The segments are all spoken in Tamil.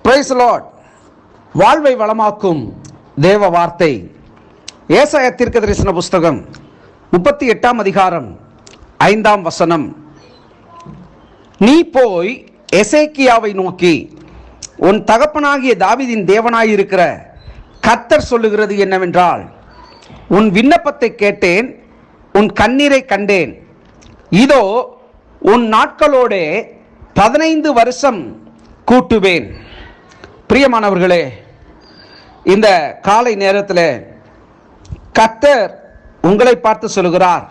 Praise the Lord. வாழ்வை வளமாக்கும் தேவ வார்த்தை. ஏசாயா தீர்க்கதரிசன புஸ்தகம் 38 அதிகாரம் 5 நீ போய் எசேக்கியாவை நோக்கி, உன் தகப்பனாகிய தாவீதின் தேவனாயிருக்கிற கர்த்தர் சொல்லுகிறது என்னவென்றால், உன் விண்ணப்பத்தை கேட்டேன், உன் கண்ணீரை கண்டேன். இதோ உன் நாட்களோடே 15 வருஷம் கூட்டுவேன். பிரியமானவர்களே, இந்த காலை நேரத்தில் கர்த்தர் உங்களை பார்த்து சொல்லுகிறார்,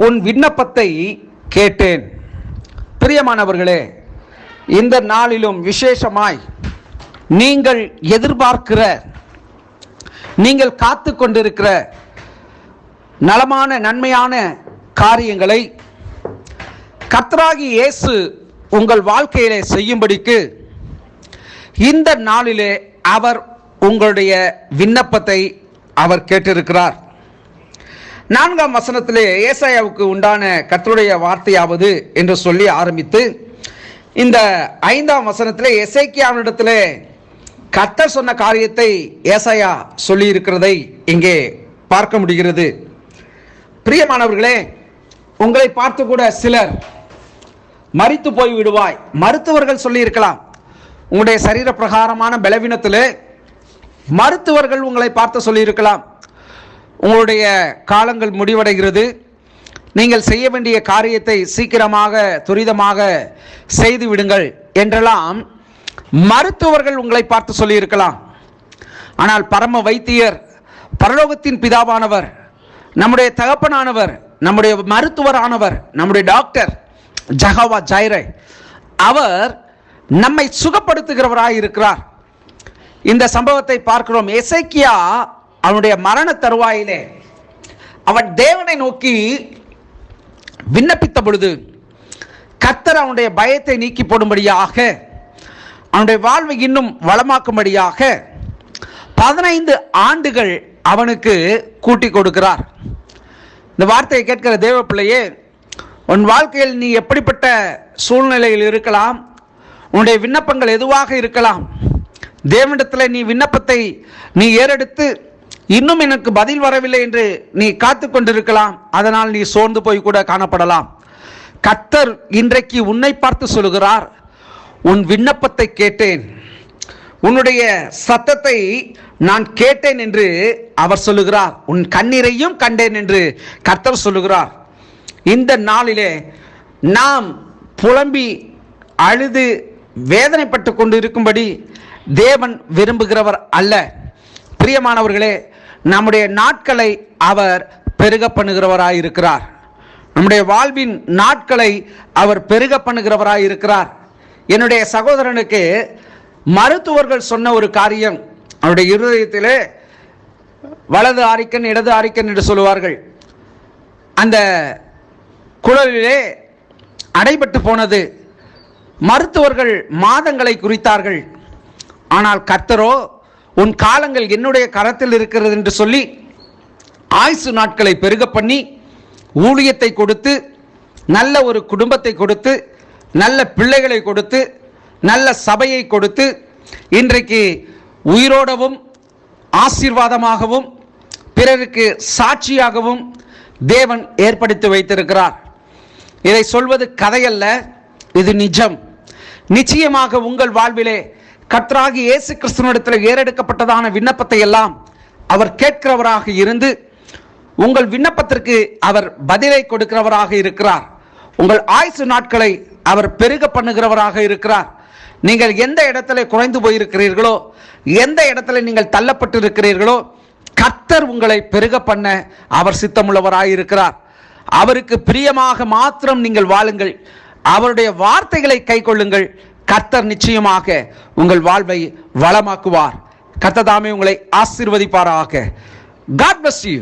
உன் விண்ணப்பத்தை கேட்டேன். பிரியமானவர்களே, இந்த நாளிலும் விசேஷமாய் நீங்கள் எதிர்பார்க்கிற, நீங்கள் காத்து கொண்டிருக்கிற நலமான நன்மையான காரியங்களை கர்த்தராகிய இயேசு உங்கள் வாழ்க்கையிலே செய்யும்படிக்கு இந்த நாளிலே அவர் உங்களுடைய விண்ணப்பத்தை அவர் கேட்டிருக்கிறார். 4 வசனத்திலே ஏசாயாவுக்கு உண்டான கர்த்தருடைய வார்த்தையாவது என்று சொல்லி ஆரம்பித்து, இந்த 5 வசனத்திலே எசேக்கியாவினிடத்திலே கர்த்தர் சொன்ன காரியத்தை ஏசாயா சொல்லி இருக்கிறதை இங்கே பார்க்க முடிகிறது. பிரியமானவர்களே, உங்களை பார்த்து கூட சிலர் மரித்து போய் விடுவாய், மருத்துவர்கள் சொல்லி இருக்கலாம். உங்களுடைய சரீர பிரகாரமான பலவீனத்திலே மருத்துவர்கள் உங்களை பார்த்து சொல்லி இருக்கலாம், உங்களுடைய காலங்கள் முடிவடைகிறது, நீங்கள் செய்ய வேண்டிய காரியத்தை சீக்கிரமாக துரிதமாக செய்து விடுங்கள் என்றெல்லாம் மருத்துவர்கள் உங்களை பார்த்து சொல்லி இருக்கலாம். ஆனால் பரம வைத்தியர், பரலோகத்தின் பிதாவானவர், நம்முடைய தகப்பனானவர், நம்முடைய மருத்துவரானவர், நம்முடைய டாக்டர் ஜெகோவா ஜைரே, அவர் நம்மை சுகப்படுத்துகிறவராய் இருக்கிறார். இந்த சம்பவத்தை பார்க்கிறோம். எசேக்கியா அவனுடைய மரண தருவாயிலே அவன் தேவனை நோக்கி விண்ணப்பித்த பொழுது கர்த்தர் அவனுடைய பயத்தை நீக்கி போடும்படியாக, அவனுடைய வாழ்வை இன்னும் வளமாக்கும்படியாக 15 ஆண்டுகள் அவனுக்கு கூட்டி கொடுக்கிறார். இந்த வார்த்தையை கேட்கிற தேவ பிள்ளையே, உன் வாழ்க்கையில் நீ எப்படிப்பட்ட சூழ்நிலையில் இருக்கலாம், உன்னுடைய விண்ணப்பங்கள் எதுவாக இருக்கலாம், தேவனிடத்தில் நீ விண்ணப்பத்தை நீ ஏறெடுத்து இன்னும் எனக்கு பதில் வரவில்லை என்று நீ காத்து கொண்டிருக்கலாம். அதனால் நீ சோர்ந்து போய் கூட காணப்படலாம். கர்த்தர் இன்றைக்கு உன்னை பார்த்து சொல்லுகிறார், உன் விண்ணப்பத்தை கேட்டேன், உன்னுடைய சத்தத்தை நான் கேட்டேன் என்று அவர் சொல்லுகிறார். உன் கண்ணீரையும் கண்டேன் என்று கர்த்தர் சொல்லுகிறார். இந்த நாளிலே நாம் புலம்பி அழுது வேதனைப்பட்டு கொண்டு இருக்கும்படி தேவன் விரும்புகிறவர் அல்ல. பிரியமானவர்களே, நம்முடைய நாட்களை அவர் பெருக பண்ணுகிறவராய் இருக்கிறார். நம்முடைய வாழ்வின் நாட்களை அவர் பெருக பண்ணுகிறவராய் இருக்கிறார். என்னுடைய சகோதரனுக்கு மருத்துவர்கள் சொன்ன ஒரு காரியம், அவருடைய இருதயத்திலே வலது ஆரிக்கன் இடது ஆரிக்கன் என்று சொல்லுவார்கள், அந்த குழலிலே அடைபட்டு போனது. மருத்துவர்கள் மாதங்களை குறித்தார்கள். ஆனால் கர்த்தரோ, உன் காலங்கள் என்னுடைய கரத்தில் இருக்கிறது என்று சொல்லி ஆயுசு நாட்களை பெருக பண்ணி ஊழியத்தை கொடுத்து, நல்ல ஒரு குடும்பத்தை கொடுத்து, நல்ல பிள்ளைகளை கொடுத்து, நல்ல சபையை கொடுத்து, இன்றைக்கு உயிரோடவும் ஆசீர்வாதமாகவும் பிறருக்கு சாட்சியாகவும் தேவன் ஏற்படுத்தி வைத்திருக்கிறார். இதை சொல்வது கதையல்ல, இது நிஜம். நிச்சயமாக உங்கள் வாழ்விலே கர்த்தராகிய இயேசு கிறிஸ்துவினிடத்தில் ஏறெடுக்கப்பட்டதான விண்ணப்பத்தை எல்லாம் அவர் கேட்கிறவராக இருந்து உங்கள் விண்ணப்பத்திற்கு அவர் பதிலை கொடுக்கிறவராக இருக்கிறார். உங்கள் ஆயுசு நாட்களை அவர் பெருக பண்ணுகிறவராக இருக்கிறார். நீங்கள் எந்த இடத்துல குறைந்து போயிருக்கிறீர்களோ, எந்த இடத்துல நீங்கள் தள்ளப்பட்டு இருக்கிறீர்களோ, கர்த்தர் உங்களை பெருக பண்ண அவர் சித்தமுள்ளவராக இருக்கிறார். அவருக்கு பிரியமாக மாத்திரம் நீங்கள் வாழுங்கள், அவருடைய வார்த்தைகளை கை கொள்ளுங்கள். கர்த்தர் நிச்சயமாக உங்கள் வாழ்வை வளமாக்குவார். கர்த்தர் தாமே உங்களை ஆசீர்வதிப்பாராக. God bless you.